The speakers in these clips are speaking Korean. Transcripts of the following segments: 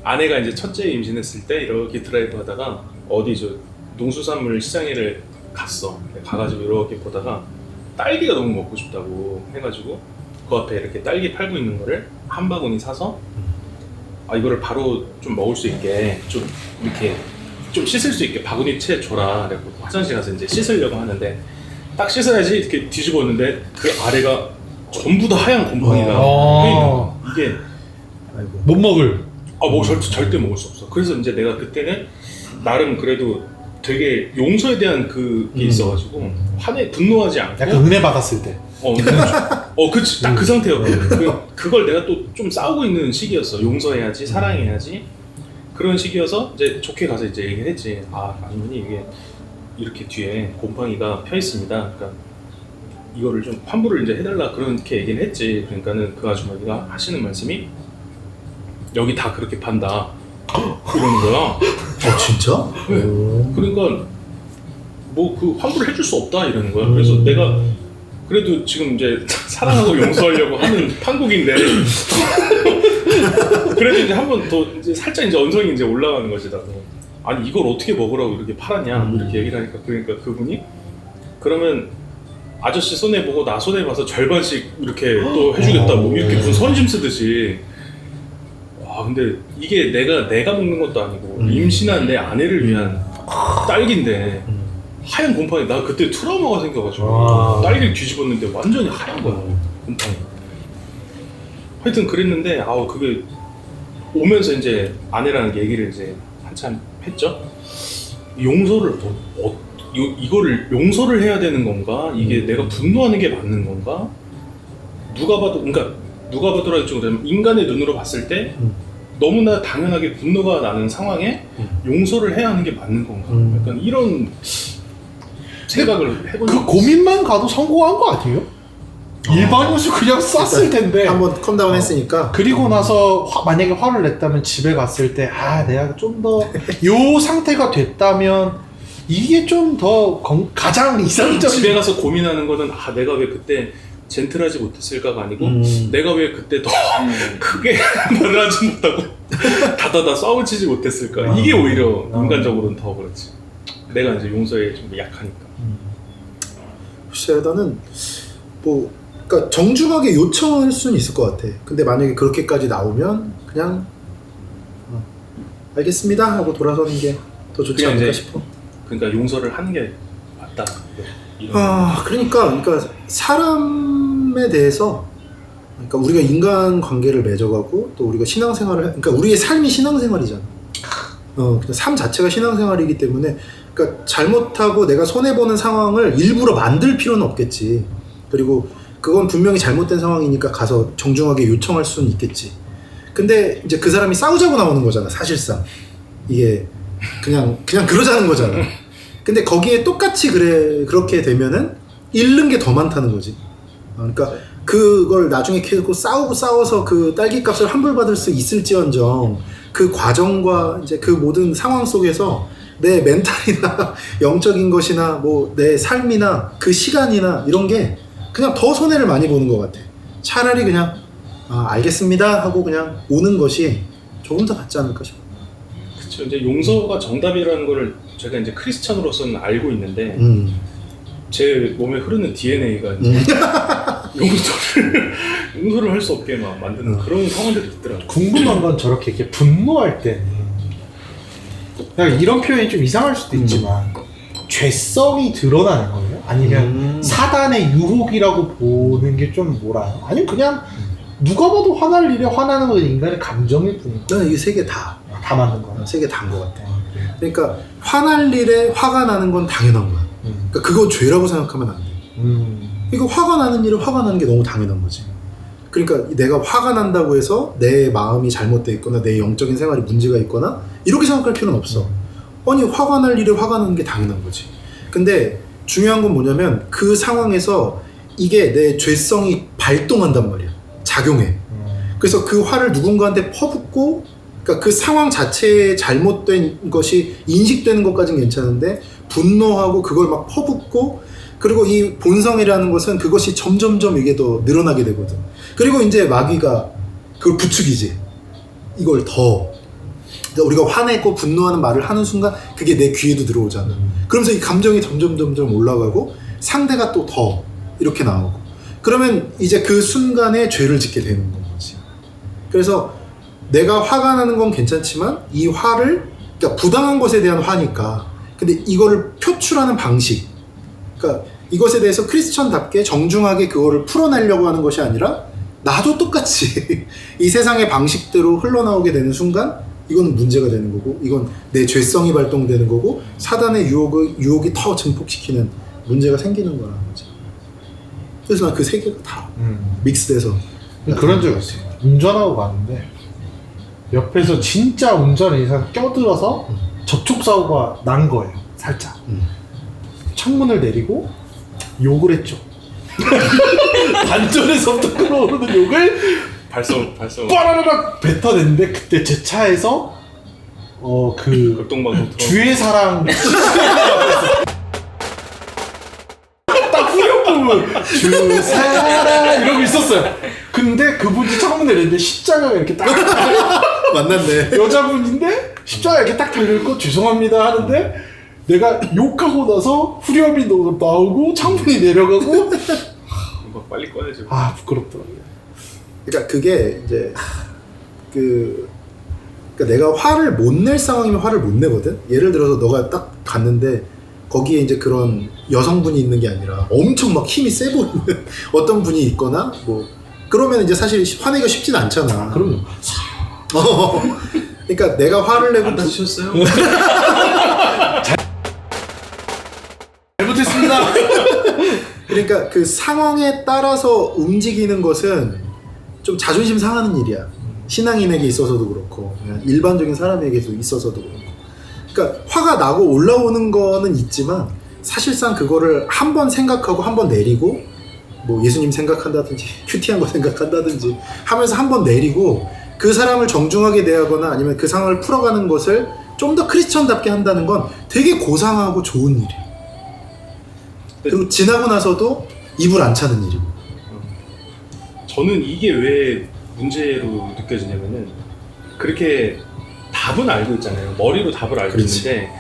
아내가 이제 첫째 임신했을 때 이렇게 드라이브 하다가 어디 저 농수산물 시장에를 갔어. 가가지고 이렇게 보다가 딸기가 너무 먹고 싶다고 해가지고 그 앞에 이렇게 딸기 팔고 있는 거를 한 바구니 사서 아 이거를 바로 좀 먹을 수 있게 좀 이렇게 좀 씻을 수 있게 바구니 채 줘라. 그래고 화장실 가서 이제 씻으려고 하는데 딱 씻어야지 이렇게 뒤집었는데 그 아래가 전부 다 하얀 곰팡이가 펴있는 거야. 이게 못 먹을. 뭐 절대 먹을 수 없어. 그래서 이제 내가 그때는 나름 그래도 되게 용서에 대한 그게 있어가지고 분노하지 않고 약간 은혜 받았을 때. 그치 딱 그 상태였고 그걸 내가 또 좀 싸우고 있는 시기였어. 용서해야지, 사랑해야지 그런 시기여서 이제 좋게 가서 이제 얘기를 했지. 아주머니 이게 이렇게 뒤에 곰팡이가 펴 있습니다. 그러니까 이거를 좀 환불을 이제 해달라 그렇게 얘기를 했지. 그러니까는 그 아주머니가 하시는 말씀이 여기 다 그렇게 판다 이러는 거야. 진짜? 네. 그러니까 뭐 그 환불을 해줄 수 없다 이러는 거야. 그래서 내가 그래도 지금 이제 사랑하고 용서하려고 하는 판국인데 그래도 이제 한 번 더 이제 살짝 이제 언성이 이제 올라가는 것이 나도 아니 이걸 어떻게 먹으라고 이렇게 팔았냐 이렇게 얘기를 하니까 그러니까 그분이 그러면 아저씨 손해 보고 나 손해 봐서 절반씩 이렇게 또 해주겠다 뭐 이렇게 무슨 선심 쓰듯이. 근데 이게 내가 먹는 것도 아니고 임신한 내 아내를 위한 딸기인데 하얀 곰팡이. 나 그때 트라우마가 생겨가지고 딸기를 뒤집었는데 완전히 하얀 거야 곰팡이. 하여튼 그랬는데 그게 오면서 이제 아내랑 얘기를 이제 한참 했죠. 용서를 이거를 용서를 해야 되는 건가? 이게 내가 분노하는 게 맞는 건가? 누가 봐도라도 좀 인간의 눈으로 봤을 때 너무나 당연하게 분노가 나는 상황에 용서를 해야 하는 게 맞는 건가? 약간 이런 생각을 해본 그 고민만 가도 성공한 거 아니에요? 일반인수 그냥 쐈을 텐데 한번 컴다운 했으니까. 그리고 나서 만약에 화를 냈다면 집에 갔을 때 내가 좀 더 요 상태가 됐다면 이게 좀 더 가장 이상적인. 집에 가서 고민하는 거는 내가 왜 그때 젠틀하지 못했을까가 아니고 내가 왜 그때 더 크게 말을 하지 못하고 다다다 싸움을 치지 못했을까. 이게 오히려 인간적으로는 더 그렇지. 내가 이제 용서에 좀 약하니까. 글쎄 나는 그러니까 정중하게 요청할 수는 있을 것 같아. 근데 만약에 그렇게까지 나오면 그냥 알겠습니다 하고 돌아서는 게 더 좋지 않을까 싶어. 그러니까 용서를 하는 게 맞다. 그러니까 사람에 대해서, 그러니까 우리가 인간 관계를 맺어가고 또 우리가 신앙생활을 그러니까 우리의 삶이 신앙생활이잖아. 그냥 삶 자체가 신앙생활이기 때문에 그러니까 잘못하고 내가 손해보는 상황을 일부러 만들 필요는 없겠지. 그리고 그건 분명히 잘못된 상황이니까 가서 정중하게 요청할 수는 있겠지. 근데 이제 그 사람이 싸우자고 나오는 거잖아 사실상. 이게 그냥 그러자는 거잖아. 근데 거기에 똑같이 그렇게 되면은 잃는 게 더 많다는 거지. 그러니까 그걸 나중에 계속 싸워서 그 딸기 값을 환불받을 수 있을지언정 그 과정과 이제 그 모든 상황 속에서 내 멘탈이나 영적인 것이나 뭐 내 삶이나 그 시간이나 이런 게 그냥 더 손해를 많이 보는 것 같아. 차라리 그냥 알겠습니다 하고 그냥 오는 것이 조금 더 낫지 않을까 싶어. 그렇죠. 이제 용서가 정답이라는 거를 제가 이제 크리스찬으로서는 알고 있는데 제 몸에 흐르는 DNA가 이제 용서를 할 수 없게 막 만드는 그런 상황들이 있더라고요. 궁금한 건 저렇게 이렇게 분노할 때는 그냥 이런 표현이 좀 이상할 수도 있지만 죄성이 드러나는 거예요? 아니면 사단의 유혹이라고 보는 게 좀 뭐라요? 아니면 그냥 누가 봐도 화날 일에 화나는 건 인간의 감정일 뿐이고. 나는 이게 세 개 다 맞는 거야. 세 개 다인 것 같아. 그러니까 화날 일에 화가 나는 건 당연한 거야. 그러니까 그거 죄라고 생각하면 안 돼. 이거 화가 나는 일에 화가 나는 게 너무 당연한 거지. 그러니까 내가 화가 난다고 해서 내 마음이 잘못되어 있거나 내 영적인 생활이 문제가 있거나 이렇게 생각할 필요는 없어. 아니 화가 날 일에 화가 나는 게 당연한 거지. 근데 중요한 건 뭐냐면 그 상황에서 이게 내 죄성이 발동한단 말이야. 작용해. 그래서 그 화를 누군가한테 퍼붓고 그러니까 그 상황 자체에 잘못된 것이 인식되는 것까지는 괜찮은데 분노하고 그걸 막 퍼붓고 그리고 이 본성이라는 것은 그것이 점점점 이게 더 늘어나게 되거든. 그리고 이제 마귀가 그걸 부추기지. 이걸 더 우리가 화내고 분노하는 말을 하는 순간 그게 내 귀에도 들어오잖아. 그러면서 이 감정이 점점 올라가고 상대가 또 더 이렇게 나오고 그러면 이제 그 순간에 죄를 짓게 되는 거지. 그래서 내가 화가 나는 건 괜찮지만 이 화를 그러니까 부당한 것에 대한 화니까 근데 이거를 표출하는 방식 그러니까 이것에 대해서 크리스천답게 정중하게 그거를 풀어내려고 하는 것이 아니라 나도 똑같이 이 세상의 방식대로 흘러나오게 되는 순간 이건 문제가 되는 거고 이건 내 죄성이 발동되는 거고 사단의 유혹이 더 증폭시키는 문제가 생기는 거라는 거죠. 그래서 난 그 세 개가 다 믹스돼서 그런 적 있어요. 운전하고 가는데 옆에서 진짜 운전에 이상 껴들어서 접촉사고가 난 거예요. 살짝 창문을 내리고 욕을 했죠. 반전에서부터 끌어오르는 욕을 발성 빠라라락 뱉어냈는데 그때 제 차에서 그 극동방송 틀어. 주의 사랑 딱 후렴부분 주 사랑 이러고 있었어요. 근데 그분이 창문 내렸는데 십자가가 이렇게 딱 만났네. 여자분인데 십자가 이렇게 딱 달려있고 죄송합니다 하는데 내가 욕하고 나서 후렴이 나오고 창문이 내려가고 이거 빨리 꺼내지. 아 부끄럽더라고요. 그러니까 그게 이제 그러니까 내가 화를 못 낼 상황이면 화를 못 내거든. 예를 들어서 너가 딱 갔는데 거기에 이제 그런 여성분이 있는 게 아니라 엄청 막 힘이 세 보이는 어떤 분이 있거나 뭐 그러면 이제 사실 화내기가 쉽진 않잖아. 그럼요. 그러니까 내가 화를 내고 안 다치셨어요? 잘못했습니다. 그러니까 그 상황에 따라서 움직이는 것은 좀 자존심 상하는 일이야. 신앙인에게 있어서도 그렇고 그냥 일반적인 사람에게도 있어서도 그렇고. 그러니까 화가 나고 올라오는 거는 있지만 사실상 그거를 한 번 생각하고 한 번 내리고 뭐 예수님 생각한다든지 큐티한 거 생각한다든지 하면서 한 번 내리고 그 사람을 정중하게 대하거나 아니면 그 상황을 풀어가는 것을 좀 더 크리스천답게 한다는 건 되게 고상하고 좋은 일이에요. 그리고 지나고 나서도 입을 안 차는 일이고. 저는 이게 왜 문제로 느껴지냐면은 그렇게 답은 알고 있잖아요. 머리로 답을 알고 그렇지. 있는데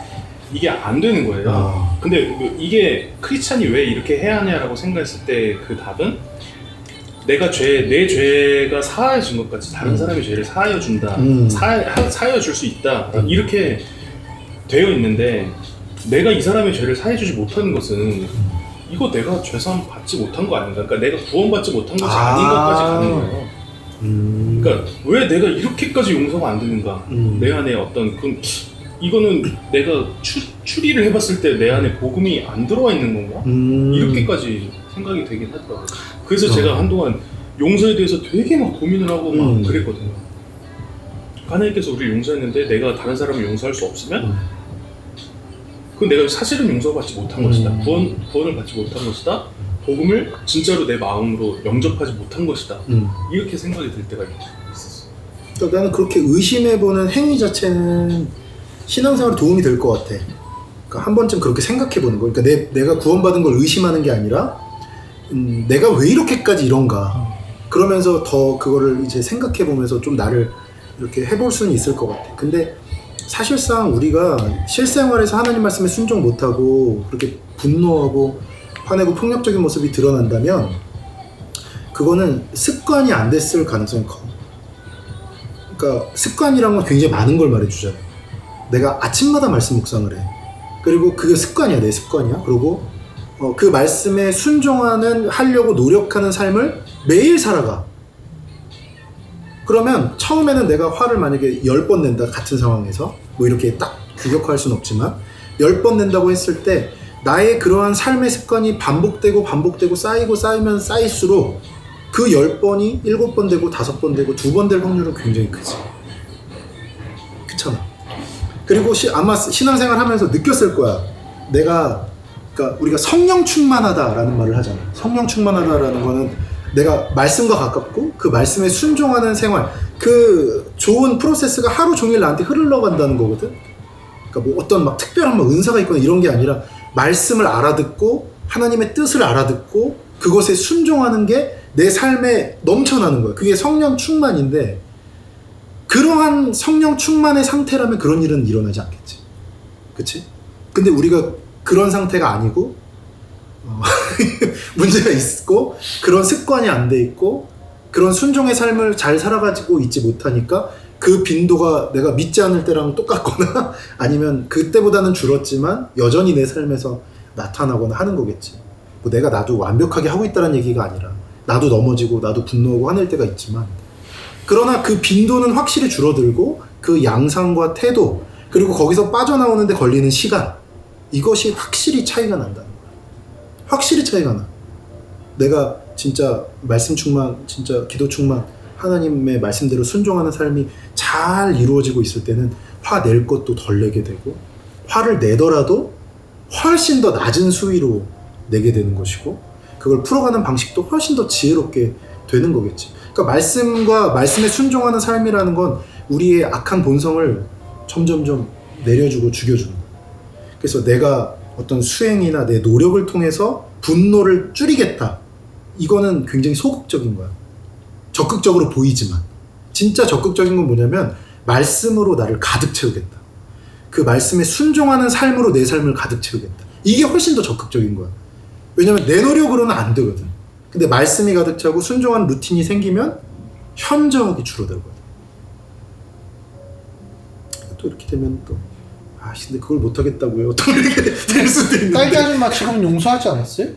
이게 안 되는 거예요. 근데 이게 크리스찬이 왜 이렇게 해야 하냐라고 생각했을 때 그 답은 내가 내 죄가 사하여진 것 같이 다른 사람의 죄를 사하여 준다. 사하여 줄 수 있다. 이렇게 되어 있는데 내가 이 사람의 죄를 사해 주지 못하는 것은 이거 내가 죄사함 받지 못한 거 아닌가? 그러니까 내가 구원받지 못한 것이 아닌 것까지 가는 거예요. 그러니까 왜 내가 이렇게까지 용서가 안 되는가? 내 안에 어떤 이거는 내가 추리를 해봤을 때 내 안에 복음이 안 들어와 있는 건가? 이렇게까지 생각이 되긴 하더라고요. 그래서 제가 한동안 용서에 대해서 되게 막 고민을 하고 막 그랬거든요. 하나님께서 우리를 용서했는데 내가 다른 사람을 용서할 수 없으면 그건 내가 사실은 용서받지 못한 것이다. 구원을 받지 못한 것이다. 복음을 진짜로 내 마음으로 영접하지 못한 것이다. 이렇게 생각이 들 때가 있었어. 그러니까 나는 그렇게 의심해보는 행위 자체는 신앙생활에 도움이 될 것 같아. 그러니까 한 번쯤 그렇게 생각해보는 거. 그러니까 내가 구원받은 걸 의심하는 게 아니라 내가 왜 이렇게까지 이런가. 그러면서 더 그거를 이제 생각해보면서 좀 나를 이렇게 해볼 수는 있을 것 같아. 근데 사실상 우리가 실생활에서 하나님 말씀에 순종 못하고 그렇게 분노하고 화내고 폭력적인 모습이 드러난다면 그거는 습관이 안 됐을 가능성이 커. 그러니까 습관이란 건 굉장히 많은 걸 말해주잖아. 내가 아침마다 말씀 묵상을 해. 그리고 그게 습관이야, 내 습관이야. 그리고 그 말씀에 하려고 노력하는 삶을 매일 살아가. 그러면 처음에는 내가 화를 만약에 10번 낸다, 같은 상황에서 뭐 이렇게 딱 규격화할 수는 없지만 10번 낸다고 했을 때 나의 그러한 삶의 습관이 반복되고 쌓이면 쌓일수록 그 10번이 7번 되고 5번 되고 2번 될 확률은 굉장히 크지. 그렇잖아. 그리고 아마 신앙생활 하면서 느꼈을 거야. 그러니까 우리가 성령 충만하다라는 말을 하잖아. 성령 충만하다라는 거는 내가 말씀과 가깝고 그 말씀에 순종하는 생활, 그 좋은 프로세스가 하루 종일 나한테 흘러간다는 거거든. 그러니까 뭐 어떤 막 특별한 막 은사가 있거나 이런 게 아니라 말씀을 알아듣고 하나님의 뜻을 알아듣고 그것에 순종하는 게 내 삶에 넘쳐나는 거야. 그게 성령 충만인데 그러한 성령 충만의 상태라면 그런 일은 일어나지 않겠지. 그치? 근데 우리가 그런 상태가 아니고 문제가 있고 그런 습관이 안 돼 있고 그런 순종의 삶을 잘 살아가지고 있지 못하니까 그 빈도가 내가 믿지 않을 때랑 똑같거나 아니면 그때보다는 줄었지만 여전히 내 삶에서 나타나거나 하는 거겠지. 뭐 내가 나도 완벽하게 하고 있다는 얘기가 아니라 나도 넘어지고 나도 분노하고 화낼 때가 있지만 그러나 그 빈도는 확실히 줄어들고 그 양상과 태도 그리고 거기서 빠져나오는데 걸리는 시간 이것이 확실히 차이가 난다는 거야. 확실히 차이가 나. 내가 진짜 말씀 충만, 진짜 기도 충만, 하나님의 말씀대로 순종하는 삶이 잘 이루어지고 있을 때는 화 낼 것도 덜 내게 되고 화를 내더라도 훨씬 더 낮은 수위로 내게 되는 것이고 그걸 풀어가는 방식도 훨씬 더 지혜롭게 되는 거겠지. 그러니까 말씀과 말씀에 순종하는 삶이라는 건 우리의 악한 본성을 점점점 내려주고 죽여주는 거야. 그래서 내가 어떤 수행이나 내 노력을 통해서 분노를 줄이겠다. 이거는 굉장히 소극적인 거야. 적극적으로 보이지만 진짜 적극적인 건 뭐냐면 말씀으로 나를 가득 채우겠다. 그 말씀에 순종하는 삶으로 내 삶을 가득 채우겠다. 이게 훨씬 더 적극적인 거야. 왜냐면 내 노력으로는 안 되거든. 근데 말씀이 가득 차고 순종하는 루틴이 생기면 현저하게 줄어들거든. 또 이렇게 되면 또 근데 그걸 못하겠다고요. 또 이렇게 될 수도 있는데. 딸기 아줌마 지금 용서하지 않았어요?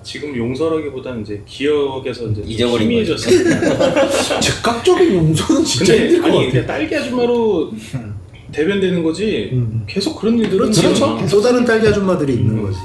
지금 용서라기보다는 이제 기억에서 이제 잊어버린 희미해졌어요. 즉각적인 용서는 진짜 힘들 것 아니 같아. 그냥 딸기 아줌마로 대변되는 거지 계속 그런 일들은 그렇죠. 일어나. 또 다른 딸기 아줌마들이 있는 거지.